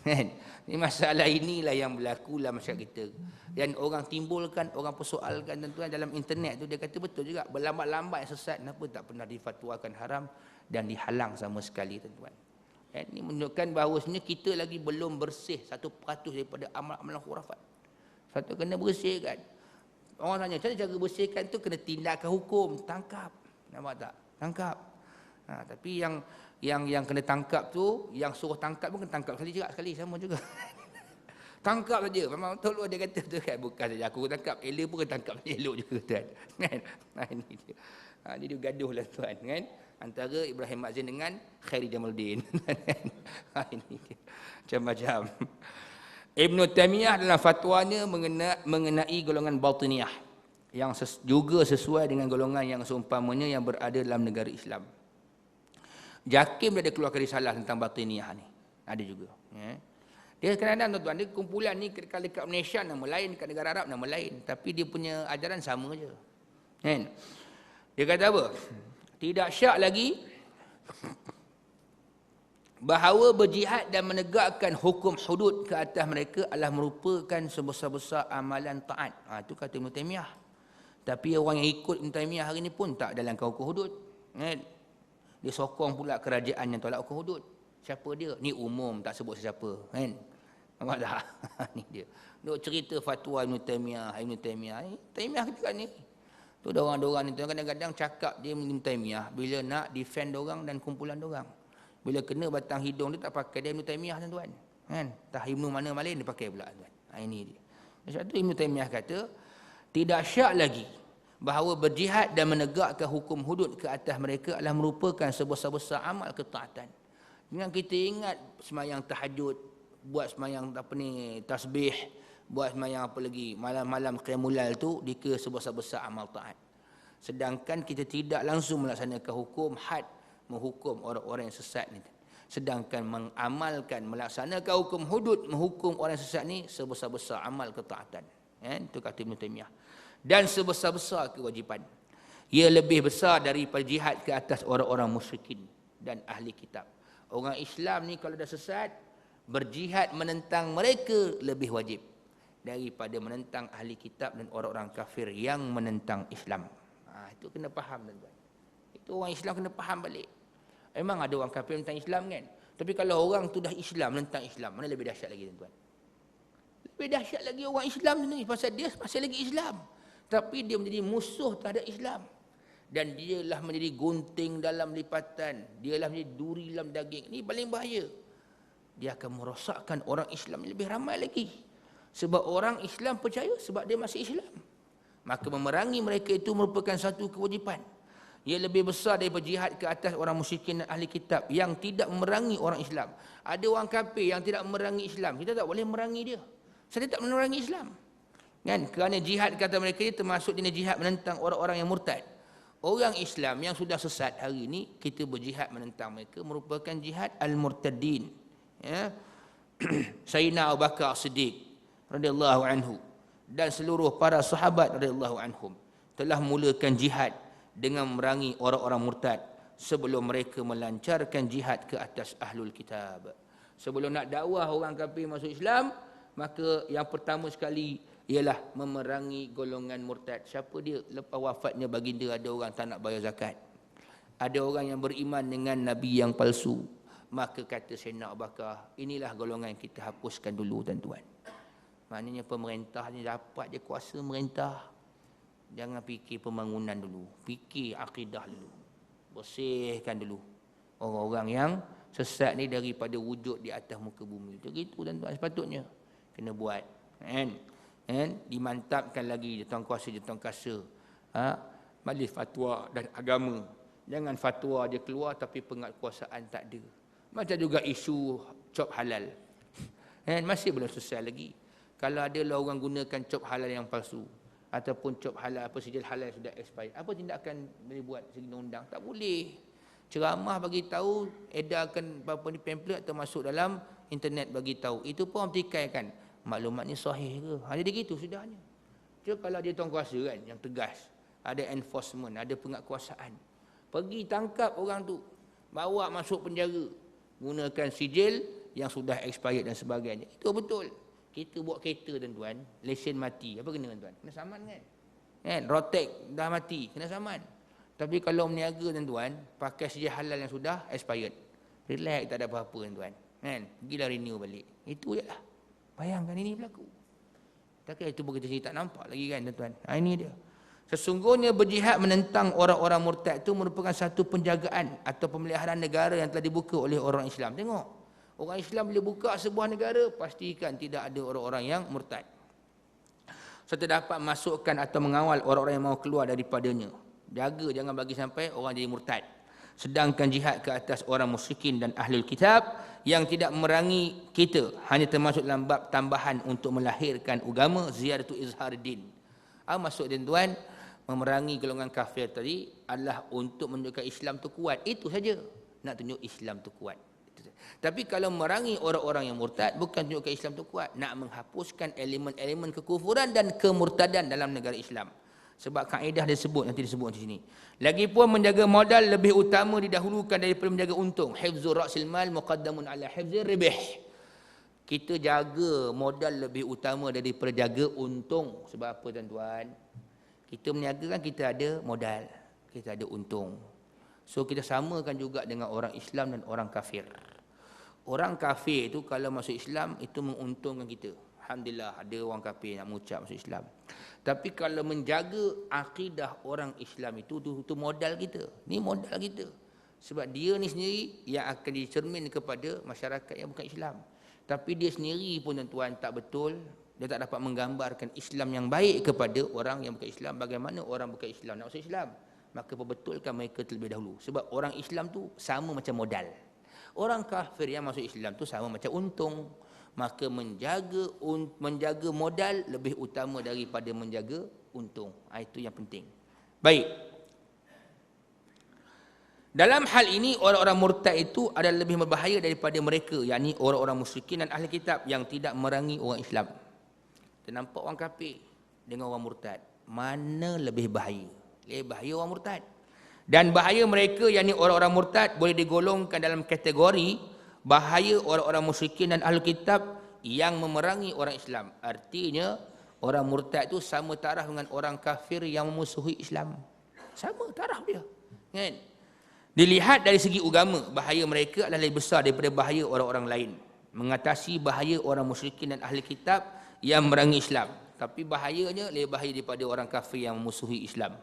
Kan? Ni masalah inilah yang berlaku dalam masyarakat kita. Dan orang timbulkan, orang persoalkan tuan dalam internet tu dia kata betul juga berlambat-lambat sesat kenapa tak pernah difatwakan haram dan dihalang sama sekali tuan. Ini menunjukkan bahawa sebenarnya kita lagi belum bersih 1% daripada amal-amal khurafat. Satu kena bersihkan. Orang tanya, macam mana cara bersihkan tu kena tindakan hukum, tangkap. Nampak tak? Tangkap. Tapi yang kena tangkap tu, yang suruh tangkap pun kena tangkap sekali sama juga. Tangkap saja. Memang betul dia kata tu kan. Bukan saja aku tangkap, elok pun kena tangkap elok juga tuan. Kan? Ini dia. Dia gaduh lah tuan kan. Antara Ibrahim Mazen dengan Khairi Jamaluddin. Ini dia. Macam-macam. Ibn Taymiyah dalam fatwanya mengenai golongan Batiniyah yang juga sesuai dengan golongan yang seumpamanya yang berada dalam negara Islam. Jakim dia ada keluarkan risalah tentang Batiniyah ni. Ada juga. Dia kadang-kadang tuan-tuan, dia kumpulan ni dekat Malaysia nama lain, dekat negara Arab nama lain. Tapi dia punya ajaran sama je. Kan? Dia kata apa? Tidak syak lagi bahawa berjihad dan menegakkan hukum hudud ke atas mereka adalah merupakan sebesar-besar amalan taat. Itu kata Ibn Taymiyah. Tapi orang yang ikut Ibn Taymiyah hari ni pun tak dalamkan hukum hudud. Dia sokong pula kerajaan yang tolak hukum hudud. Siapa dia? Ni umum, tak sebut siapa. Kan? Nampak tak? Ni dia. Duk cerita fatwa Ibn Taymiyah. Taymiyah ketika ni. Tu orang-orang ni kadang-kadang cakap dia Ibn Taymiyah bila nak defend orang dan kumpulan orang. Bila kena batang hidung dia tak pakai dia Ibn Taymiyah tuan-tuan. Kan? Tah Ibnu mana malin dia pakai pula tuan. Ini dia. Sebab tu Ibn Taymiyah kata, tidak syak lagi bahawa berjihad dan menegakkan hukum hudud ke atas mereka adalah merupakan sebesar-besar amal ketaatan. Dengan kita ingat semayang tahajud, buat semayang tasbih, buat semayang apa lagi, malam-malam qiyamul lail tu dikira sebesar-besar amal taat. Sedangkan kita tidak langsung melaksanakan hukum had, menghukum orang-orang yang sesat ni. Sedangkan mengamalkan, melaksanakan hukum hudud, menghukum orang yang sesat ni sebesar-besar amal ketaatan. Itu kata Ibn Taymiyah. Dan sebesar-besar kewajipan. Ia lebih besar daripada jihad ke atas orang-orang musyrikin dan ahli kitab. Orang Islam ni kalau dah sesat, berjihad menentang mereka lebih wajib daripada menentang ahli kitab dan orang-orang kafir yang menentang Islam. Itu kena faham tuan-tuan. Itu orang Islam kena faham balik. Memang ada orang kafir tentang Islam kan. Tapi kalau orang tu dah Islam, tentang Islam, mana lebih dahsyat lagi tuan-tuan? Lebih dahsyat lagi orang Islam ni. Pasal dia masih lagi Islam. Tapi dia menjadi musuh terhadap Islam. Dan dialah menjadi gunting dalam lipatan. Dialah menjadi duri dalam daging. Ini paling bahaya. Dia akan merosakkan orang Islam lebih ramai lagi. Sebab orang Islam percaya sebab dia masih Islam. Maka memerangi mereka itu merupakan satu kewajipan. Ia lebih besar daripada jihad ke atas orang musyrikin dan ahli kitab yang tidak memerangi orang Islam. Ada orang kafir yang tidak memerangi Islam. Kita tak boleh memerangi dia. Saya tak memerangi Islam. Kan? Kerana jihad kata mereka ini termasuk jenis jihad menentang orang-orang yang murtad. Orang Islam yang sudah sesat hari ini, kita berjihad menentang mereka merupakan jihad al-murtadin. Ya? Sayyidina Abu Bakar Siddiq radhiyallahu anhu dan seluruh para sahabat radhiyallahu anhum telah mulakan jihad dengan memerangi orang-orang murtad sebelum mereka melancarkan jihad ke atas ahlul kitab. Sebelum nak dakwah orang kafir masuk Islam, maka yang pertama sekali ialah memerangi golongan murtad. Siapa dia? Lepas wafatnya baginda ada orang tak nak bayar zakat. Ada orang yang beriman dengan nabi yang palsu. Maka kata Sayyidina Abu Bakar, inilah golongan yang kita hapuskan dulu tuan-tuan. Maknanya pemerintah ni dapat je kuasa merintah. Jangan fikir pembangunan dulu. Fikir akidah dulu. Bersihkan dulu orang-orang yang sesat ni daripada wujud di atas muka bumi. Itu tuan-tuan sepatutnya kena buat. Kan? Dimantapkan lagi jatuangkuasa. Majlis fatwa dan agama. Jangan fatwa dia keluar tapi penguatkuasaan tak ada. Macam juga isu cop halal. Masih belum selesai lagi. Kalau adalah orang gunakan cop halal yang palsu ataupun cop halal sijil halal yang sudah expired, apa tindakan boleh buat segi undang? Tak boleh. Ceramah bagi tahu, edarkan apa ni pamphlet atau masuk dalam internet bagi tahu. Itu pun pertikaikan maklumat ni sahih ke? Jadi gitu sudahnya. Cuma kalau dia tuan kuasa kan yang tegas, ada enforcement, ada penguatkuasaan. Pergi tangkap orang tu, bawa masuk penjara, gunakan sijil yang sudah expired dan sebagainya. Itu betul. Kita buat kereta tuan-tuan, lesen mati, apa kena tuan-tuan? Kena saman kan? Rotek dah mati, kena saman. Tapi kalau meniaga tuan-tuan, pakai sijil halal yang sudah expired, relax, tak ada apa-apa tuan-tuan. Pergilah renew balik. Itu je lah. Bayangkan ini berlaku. Takkan itu begitu sini tak nampak lagi kan tuan-tuan. Ini dia. Sesungguhnya berjihad menentang orang-orang murtad itu merupakan satu penjagaan atau pemeliharaan negara yang telah dibuka oleh orang Islam. Tengok, orang Islam bila buka sebuah negara, pastikan tidak ada orang-orang yang murtad. Serta dapat masukkan atau mengawal orang-orang yang mau keluar daripadanya. Jaga jangan bagi sampai orang jadi murtad. Sedangkan jihad ke atas orang musyrikin dan ahlul kitab yang tidak memerangi kita hanya termasuk dalam bab tambahan untuk melahirkan agama, ziyadatu izhar din. Maksud tuan-tuan, memerangi golongan kafir tadi adalah untuk menunjukkan Islam tu kuat. Itu saja. Nak tunjuk Islam tu kuat. Tapi kalau memerangi orang-orang yang murtad, bukan tunjukkan Islam tu kuat. Nak menghapuskan elemen-elemen kekufuran dan kemurtadan dalam negara Islam. Sebab kaedah dia sebut, nanti disebut di sini. Lagipun menjaga modal lebih utama didahulukan daripada menjaga untung. Hifzur ra'sil mal muqaddamun ala hifzir ribih. Kita jaga modal lebih utama daripada jaga untung. Sebab apa tuan-tuan? Kita berniaga kan kita ada modal, kita ada untung. So kita samakan juga dengan orang Islam dan orang kafir. Orang kafir itu kalau masuk Islam itu menguntungkan kita. Alhamdulillah ada orang kafir yang mengucap masuk Islam. Tapi kalau menjaga akidah orang Islam itu modal kita. Ni modal kita. Sebab dia ni sendiri yang akan dicermin kepada masyarakat yang bukan Islam. Tapi dia sendiri pun tuan-tuan tak betul. Dia tak dapat menggambarkan Islam yang baik kepada orang yang bukan Islam. Bagaimana orang bukan Islam nak masuk Islam? Maka perbetulkan mereka terlebih dahulu. Sebab orang Islam tu sama macam modal. Orang kafir yang masuk Islam tu sama macam untung. Maka menjaga modal lebih utama daripada menjaga untung. Itu yang penting. Baik. Dalam hal ini orang-orang murtad itu adalah lebih berbahaya daripada mereka, yakni orang-orang musyrikin dan ahli kitab yang tidak memerangi orang Islam. Kita nampak orang kafir dengan orang murtad, mana lebih bahaya? Lebih bahaya orang murtad. Dan bahaya mereka, yakni orang-orang murtad, boleh digolongkan dalam kategori bahaya orang-orang musyrikin dan ahli kitab yang memerangi orang Islam. Artinya orang murtad itu sama taraf dengan orang kafir yang memusuhi Islam. Sama taraf dia. Kan? Dilihat dari segi agama, bahaya mereka adalah lebih besar daripada bahaya orang-orang lain. Mengatasi bahaya orang musyrikin dan ahli kitab yang memerangi Islam. Tapi bahayanya lebih bahaya daripada orang kafir yang memusuhi Islam.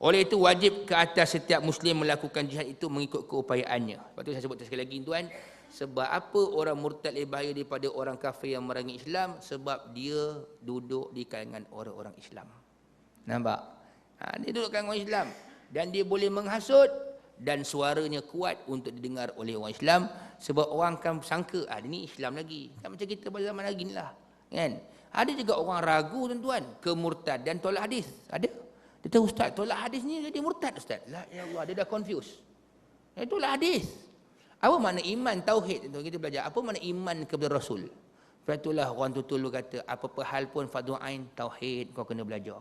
Oleh itu wajib ke atas setiap Muslim melakukan jihad itu mengikut keupayaannya. Lepas tu saya sebut sekali lagi tuan. Sebab apa orang murtad lebih bahaya daripada orang kafir yang memerangi Islam? Sebab dia duduk di kalangan orang-orang Islam. Nampak? Dia duduk kalangan orang Islam. Dan dia boleh menghasut. Dan suaranya kuat untuk didengar oleh orang Islam. Sebab orang akan sangka, dia ni Islam lagi. Kan macam kita pada zaman lagi ni lah. Kan? Ada juga orang ragu tuan-tuan. Kemurtad dan tolak hadis. Ada. Dia tahu ustaz, tolak hadis ni jadi murtad ustaz. La ya Allah, dia dah confuse. Tolak hadis. Apa makna iman tauhid? Kita belajar. Apa makna iman kepada Rasul? Itulah orang tu dulu kata, apa-apa hal pun fardu ain tauhid kau kena belajar.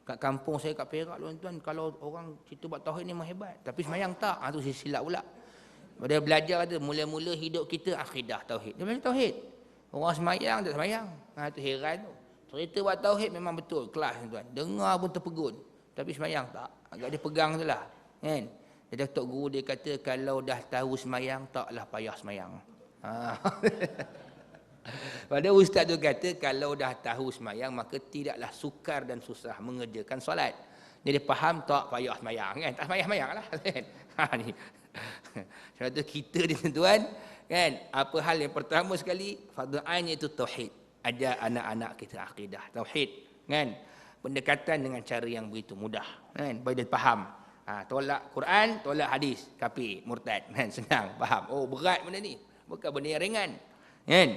Kat kampung saya kat Perak tuan-tuan, kalau orang cerita buat tauhid ni memang hebat. Tapi semayang tak, tu silap pula. Dia belajar kata, mula-mula hidup kita akidah tauhid. Dia belajar tauhid. Orang semayang tak semayang. Tu heran tu. Cerita buat tauhid memang betul, kelas tuan. Dengar pun terpegun. Tapi semayang tak. Agak dia pegang tu lah. Kan? Dia Tok Guru dia kata, kalau dah tahu semayang, taklah payah semayang. Pada ustaz tu kata, kalau dah tahu semayang, maka tidaklah sukar dan susah mengerjakan solat. Jadi faham tak payah semayang kan? Tak semayang lah. Ni. Sebab tu kita ni tuan, kan? Apa hal yang pertama sekali, fardu ain iaitu tauhid. ajar anak-anak kita akidah, tauhid, kan? Pendekatan dengan cara yang begitu mudah, kan? Bagi dia faham. Tolak Quran, tolak hadis, kafir, murtad, kan? Senang, faham. Oh, berat benda ni, bukan benda yang ringan, kan?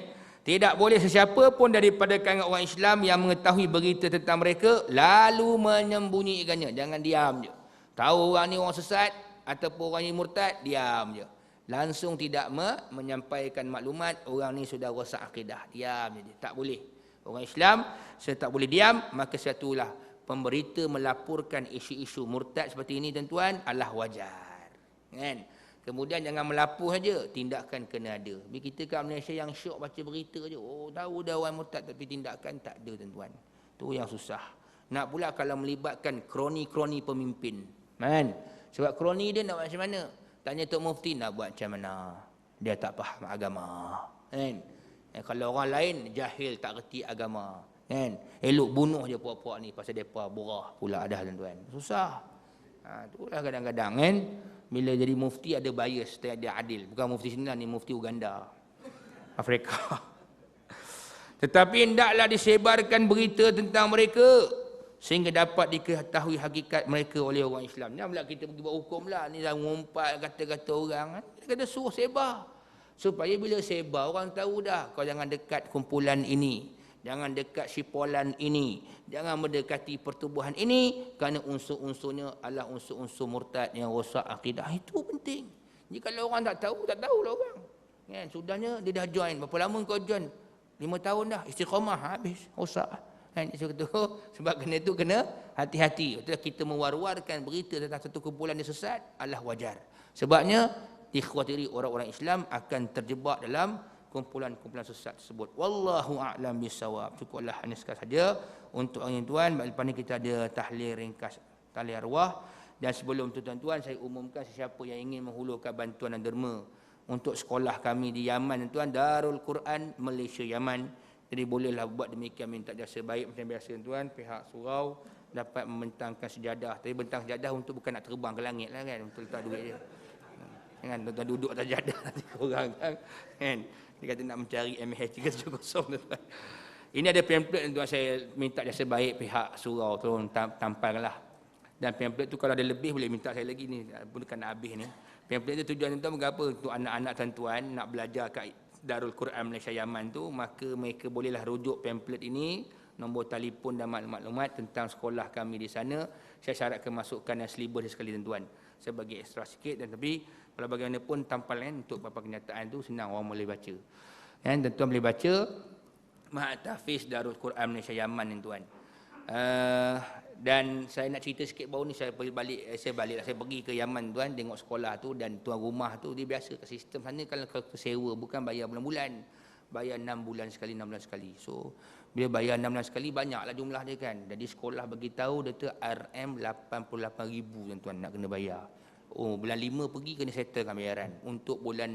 Tidak boleh sesiapa pun daripada kalangan orang Islam yang mengetahui berita tentang mereka lalu menyembunyikannya. Jangan diam je. Tahu orang ni orang sesat ataupun orang ni murtad, diam je. Langsung tidak menyampaikan maklumat orang ni sudah rosak akidah. Diam je. Tak boleh. Orang Islam saya tak boleh diam, maka satulah pemberita melaporkan isu-isu murtad seperti ini tuan-tuan adalah wajar. Kan? Kemudian jangan melapor saja, tindakan kena ada. Kita kat Malaysia yang syok baca berita je. Oh, tahu dah orang murtad tapi tindakan tak ada tuan-tuan. Tu yang susah. Nak pula kalau melibatkan kroni-kroni pemimpin. Kan? Sebab kroni dia nak buat macam mana? Tanya Tok Mufti nak buat macam mana? Dia tak faham agama. Kan? Kalau orang lain jahil tak reti agama. Kan? Elok bunuh je puak-puak ni pasal depa borah pula dah tuan-tuan. Susah. Itulah kadang-kadang kan. Bila jadi mufti ada bias, ada adil. Bukan mufti sini lah, ni mufti Uganda, Afrika. Tetapi hendaklah disebarkan berita tentang mereka sehingga dapat diketahui hakikat mereka oleh orang Islam. Jangan pula kita pergi buat hukum lah. Ni dah mengumpat kata-kata orang. Dia kata suruh sebar. Supaya bila sebar orang tahu dah. Kau jangan dekat kumpulan ini. Jangan dekat sipolan ini. Jangan mendekati pertubuhan ini. Kerana unsur-unsurnya adalah unsur-unsur murtad yang rosak akidah. Itu penting. Jadi kalau orang tak tahulah orang. Kan? Sudahnya dia dah join. Berapa lama kau join? 5 tahun dah. Istiqamah habis. Rosak. Kan? Sebab kena itu kena hati-hati. Betul kita mewar-warkan berita tentang satu kumpulan yang sesat adalah wajar. Sebabnya dikhuatiri orang-orang Islam akan terjebak dalam kumpulan-kumpulan sesat tersebut. Wallahu a'lam bisawab. Cukuplah hanya sekadar saja untuk orang tuan. Lepas ni kita ada tahlil ringkas, tahlil arwah. Dan sebelum tu tuan-tuan, saya umumkan sesiapa yang ingin menghulurkan bantuan dan derma untuk sekolah kami di Yaman tuan, Darul Quran Malaysia Yaman. Jadi bolehlah buat demikian, minta jasa baik macam biasa tuan. Pihak surau dapat membentangkan sejadah. Tapi bentang sejadah untuk bukan nak terbang ke langit lah kan, untuk letak duit je. Jangan tuan-tuan duduk atas sejadah nanti korang kan. Dia kata nak mencari MH370 tuan. Ini ada pamphlet tuan, saya minta jasa baik pihak surau tolong tampalkanlah. Dan pamphlet tu kalau ada lebih boleh minta saya lagi ni, bukan nak habis ni. Pamphlet tu tujuan tuan mengapa? Untuk anak-anak tuan-tuan nak belajar kat Darul Quran Malaysia Yaman tu, maka mereka bolehlah rujuk pamphlet ini, nombor telefon dan maklumat tentang sekolah kami di sana. Saya syaratkan masukkan dan silibus sekali tuan-tuan. Saya bagi ekstra sikit, dan tapi kalau bagaimanapun tampalan untuk beberapa kenyataan tu senang orang boleh baca. Dan tuan-tuan boleh baca Mahat Tahfiz Darul Quran Malaysia Yaman ni tuan. Dan saya nak cerita sikit baru ni, saya pergi ke Yaman tuan, tengok sekolah tu dan tuan rumah tu dia biasa ke sistem sana kalau sewa bukan bayar bulan-bulan. Bayar 6 bulan sekali, 6 bulan sekali. So bila bayar 6 bulan sekali banyaklah jumlah dia kan. Jadi sekolah bagi tahu dia tu RM88,000 tuan nak kena bayar. Oh, bulan 5 pergi kena settlekan bayaran untuk bulan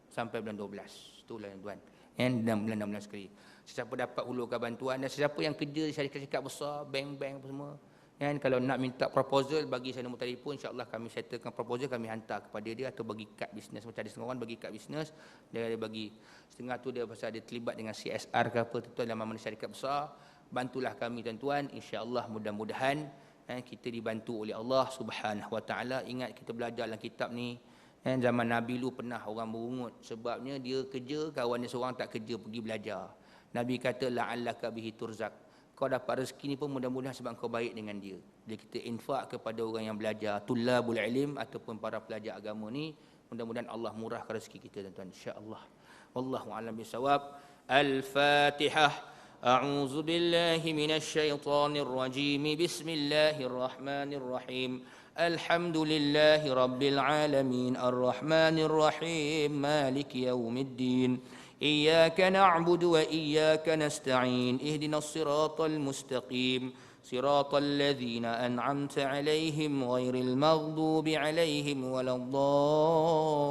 6 sampai bulan 12. Itulah tuan. And 6 bulan sekali. Sesiapa dapat hulurkan bantuan dan sesiapa yang kerja di syarikat-syarikat besar, bank-bank apa semua. Kan kalau nak minta proposal bagi saya nombor telefon, insya-Allah kami settlekan proposal, kami hantar kepada dia atau bagi kad bisnes. Macam ada setengah orang bagi kad bisnes, dia bagi setengah tu dia pasal dia terlibat dengan CSR ke apa tu dalam mana syarikat besar. Bantulah kami tuan-tuan, insya-Allah mudah-mudahan kita dibantu oleh Allah Subhanahu Wa Taala. Ingat kita belajar dalam kitab ni, zaman Nabi lu pernah orang berungut sebabnya dia kerja, kawan dia seorang tak kerja pergi belajar. Nabi kata la'allaka bihi turzak. Kau dapat rezeki ni pun mudah-mudahan sebab kau baik dengan dia. Bila kita infak kepada orang yang belajar, tullabul ilm ataupun para pelajar agama ni, mudah-mudahan Allah murahkan rezeki kita tuan-tuan, insya-Allah. Wallahu a'lam bisawab. Al-Fatihah. A'udzu billahi minasy syaithanir rajim. Bismillahir rahmanir rahim. Alhamdulillahi rabbil alamin. Arrahmanir rahim. Maliki yaumiddin. إياك نعبد وإياك نستعين اهدنا الصراط المستقيم صراط الذين أنعمت عليهم غير المغضوب عليهم ولا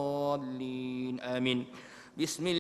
الضالين آمين بسم الله